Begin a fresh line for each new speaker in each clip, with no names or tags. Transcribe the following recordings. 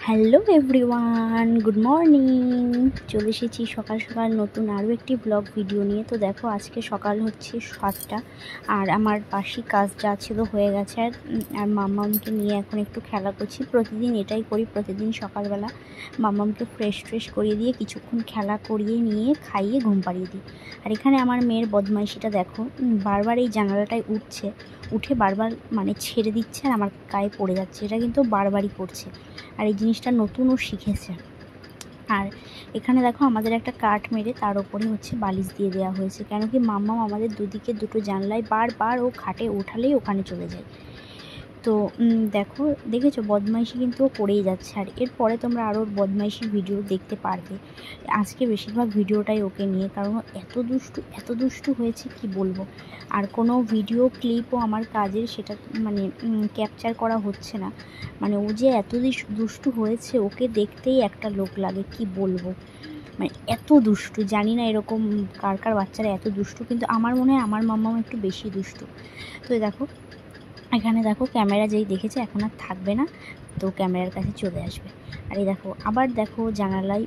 Hello everyone, good morning. চলে এসেছি সকাল সকাল নতুন আরও একটি ব্লগ ভিডিও নিয়ে। তো দেখো আজকে সকাল হচ্ছে 7টা আর আমার বাসি কাজ যা ছিল হয়ে গেছে। আর মাম্মামকে নিয়ে এখন একটু খেলা করছি। প্রতিদিন এটাই করি, প্রতিদিন সকালবেলা মাম্মামকে ফ্রেশ করিয়ে দিয়ে কিছুক্ষণ খেলা করিয়ে নিয়ে খাইয়ে ঘুম পাড়িয়ে দিই। আর এখানে আমার মেয়ের বদমাইশিটা দেখো, বারবার এই জানালাটায় উঠে বারবার মানে ছেড়ে দিচ্ছে আর আমার গায়ে পড়ে যাচ্ছে। এটা কিন্তু বারবারই করছে আর এই জিনিসটা নতুন ও শিখেছে। আর এখানে দেখো আমাদের একটা কাঠ মেরে তার উপরে হচ্ছে বালিশ দিয়ে দেওয়া হয়েছে, কেন কি মাম্মাম আমাদের দুদিকে দুটো জানলায় বারবার ও খাটে ওঠালেই ওখানে চলে যায়। তো দেখেছো বদমাইশি কিন্তু ও করেই যাচ্ছে। আর এরপরে তোমরা আরও বদমাইশির ভিডিও দেখতে পারবে। আজকে বেশিরভাগ ভিডিওটাই ওকে নিয়ে, কারণ এত দুষ্টু হয়েছে কি বলবো। আর কোনো ভিডিও ক্লিপও আমার কাজের সেটা মানে ক্যাপচার করা হচ্ছে না। মানে ও যে এত দুষ্টু হয়েছে, ওকে দেখতেই একটা লোক লাগে, কি বলবো। মানে এত দুষ্টু, জানি না এরকম কার কার বাচ্চারা এত দুষ্টু, কিন্তু আমার মনে হয় আমার মাম্মাও একটু বেশি দুষ্টু। তো এখানে দেখো ক্যামেরা যেই দেখেছে এখন আর থাকবে না, তো ক্যামেরার কাছে চলে আসবে। আর এই আবার দেখো জানালায়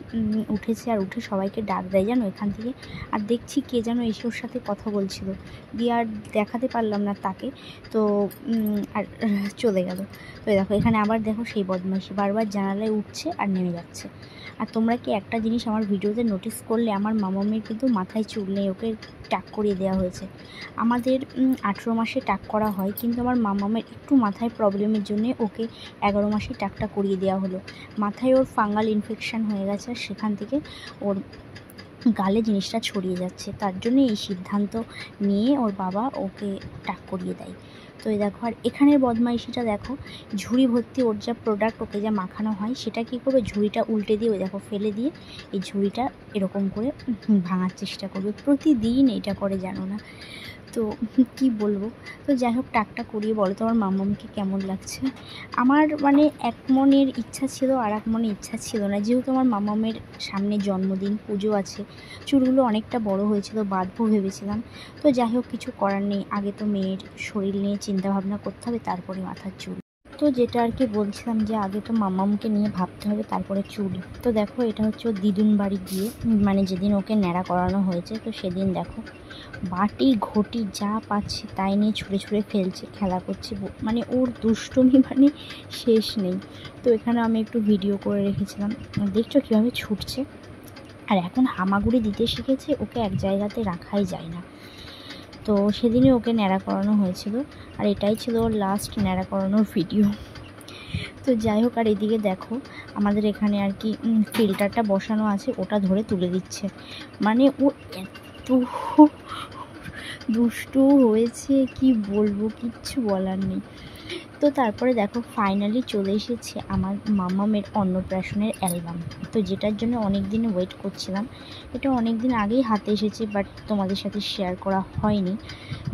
উঠেছে আর উঠে সবাইকে ডাক দেয় জানো এখান থেকে। আর দেখছি কে যেন এসে ওর সাথে কথা বলছিল, দিয়ে আর দেখাতে পারলাম না তাকে, তো আর চলে গেল। তো এখানে আবার দেখো সেই বদমাইশি, বারবার জানালায় উঠছে আর নেমে যাচ্ছে। আর তোমরা কি একটা জিনিস আমার ভিডিওতে নোটিস করলে, আমার মামামের কিন্তু মাথায় চুল নেই, ওকে টাক করিয়ে দেওয়া হয়েছে। আমাদের 18 মাসে টাক করা হয়, কিন্তু আমার মামামের একটু মাথায় প্রবলেমের জন্যে ওকে 11 মাসে টাকটা করিয়ে দেওয়া হলো। মাথায় ওর ফাঙ্গাল ইনফেকশান হয়ে গেছে আর সেখান থেকে ওর গালে জিনিসটা ছড়িয়ে যাচ্ছে, তার জন্য এই সিদ্ধান্ত নিয়ে ওর বাবা ওকে টাক করিয়ে দেয়। তো দেখো আর এখানের বদমাইশিটা দেখো, ঝুড়ি ভর্তি ওর যা প্রোডাক্ট ওকে যা মাখানো হয় সেটা কী করবে, ঝুড়িটা উল্টে দিয়ে দেখো ফেলে দিয়ে এই ঝুড়িটা এরকম করে ভাঙার চেষ্টা করবে। প্রতিদিন এটা করে, জানো না তো কি বলবো। তো যাই হোক টাকটা করিয়ে বলো তো আমার মাম্মামকে কেমন লাগছে। আমার মানে এক মনের ইচ্ছা ছিল আর এক মনে ইচ্ছা ছিল না, যেহেতু আমার মাম্মামের সামনে জন্মদিন, পুজো আছে, চুলগুলো অনেকটা বড় হয়েছিল, বাঁধবো ভেবেছিলাম। তো যাই হোক কিছু করার নেই, আগে তো মেয়ের শরীর নিয়ে চিন্তা ভাবনা করতে হবে, তারপরে মাথার চুল। তো যেটা আর কি বলছিলাম যে আগে তো মাম্মামকে নিয়ে ভাবতে হবে তারপরে চুল। তো দেখো এটা হচ্ছে ওর দিদুন বাড়ি গিয়ে, মানে যেদিন ওকে ন্যাড়া করানো হয়েছে, তো সেদিন দেখো বাটি ঘটি যা পাচ্ছে তাই নিয়ে ছুঁড়ে ফেলছে, খেলা করছে, মানে ওর দুষ্টুমি মানে শেষ নেই। তো এখানে আমি একটু ভিডিও করে রেখেছিলাম, দেখছো কীভাবে ছুটছে। আর এখন হামাগুড়ি দিতে শিখেছে, ওকে এক জায়গাতে রাখাই যায় না। তো সেদিনই ওকে ন্যাড়া করানো হয়েছিল, আর এটাই ছিল ওর লাস্ট ন্যাড়া করানোর ভিডিও। তো যাই হোক, আর এদিকে দেখো আমাদের এখানে আর কি ফিল্টারটা বসানো আছে, ওটা ধরে তুলে দিচ্ছে। মানে ও এত দুষ্টু হয়েছে কি বলবো, কিচ্ছু বলার নেই। তো তারপরে দেখো ফাইনালি চলে এসেছে আমার মাম্মামের অন্নপ্রাশনের অ্যালবাম। তো যেটার জন্য অনেক দিন ওয়েট করছিলাম, এটা অনেক দিন আগেই হাতে এসেছে, বাট তোমাদের সাথে শেয়ার করা হয়নি।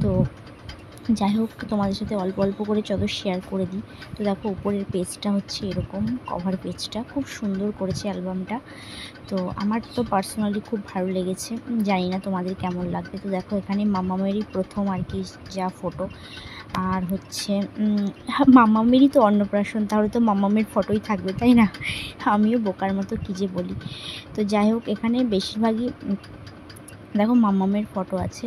তো যাই হোক তোমাদের সাথে অল্প অল্প করে চলো শেয়ার করে দিই। তো দেখো উপরের পেজটা হচ্ছে এরকম, কভার পেজটা খুব সুন্দর করেছে অ্যালবামটা। তো আমার তো পার্সোনালি খুব ভালো লেগেছে, জানি না তোমাদের কেমন লাগবে। তো দেখো এখানে মাম্মামেরই প্রথম আর কি যা ফটো, আর হচ্ছে মাম্মামেরই তো অন্নপ্রাশন, তাহলে তো মাম্মামের ফটোই থাকবে, তাই না? আমিও বোকার মতো কী যে বলি। তো যাই হোক এখানে বেশিরভাগই দেখো মাম্মামের ফটো আছে।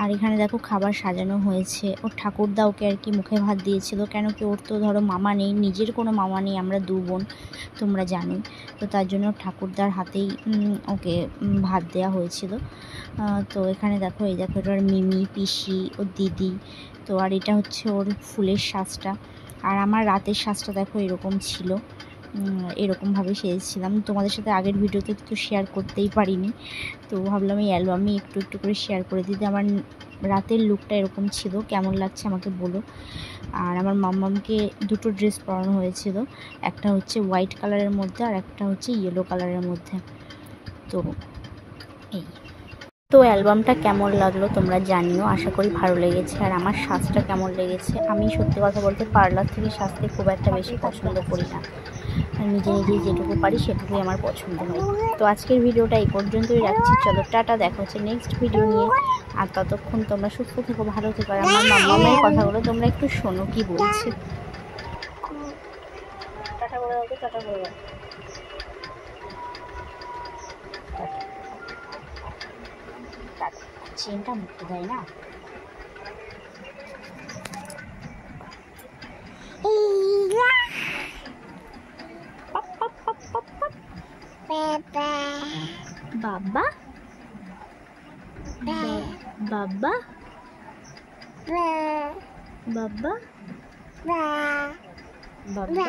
আর এখানে দেখো খাবার সাজানো হয়েছে, ওর ঠাকুরদা ওকে আর কি মুখে ভাত দিয়েছিল, কেন কি ওর তো ধরো মামা নেই, নিজের কোনো মামা নেই, আমরা দু বোন তোমরা জানোই। তো তার জন্য ঠাকুরদার হাতেই ওকে ভাত দেওয়া হয়েছিল। তো এখানে দেখো এই দেখো এটা মিমি, পিসি, ওর দিদি। তো আর এটা হচ্ছে ওর ফুলের সাজটা। আর আমার রাতের সাজটা দেখো এরকম ছিল, এরকমভাবে সেজেছিলাম। তোমাদের সাথে আগের ভিডিওতে তো শেয়ার করতেই পারিনি, তো ভাবলাম এই অ্যালবামে একটু একটু করে শেয়ার করে দিতে। আমার রাতের লুকটা এরকম ছিল, কেমন লাগছে আমাকে বলো। আর আমার মাম্মামকে দুটো ড্রেস পরানো হয়েছিল, একটা হচ্ছে হোয়াইট কালারের মধ্যে আর একটা হচ্ছে ইয়েলো কালারের মধ্যে। তো এই তো অ্যালবামটা কেমন লাগলো তোমরা জানিও, আশা করি ভালো লেগেছে। আর আমার সাজটা কেমন লেগেছে, আমি সত্যি কথা বলতে পার্লার থেকে সাজতে খুব একটা বেশি পছন্দ করি না, নিজে যেটুকু পারি সেটুকুই আমার পছন্দ হয়। তো আজকের ভিডিওটা এই পর্যন্তই রাখছি, চলো টাটা, দেখা হচ্ছে নেক্সট ভিডিও নিয়ে। আর ততক্ষণ তোমরা সুস্থ থেকো, ভালো থেকো। আর আমার মাম্মামের কথাগুলো তোমরা একটু শোনো কি বলছে। টাটা করে ওকে টাটা করে দাও। চেনটা মুক্ত দেয় না। বাবা বাবা বাবা বাবা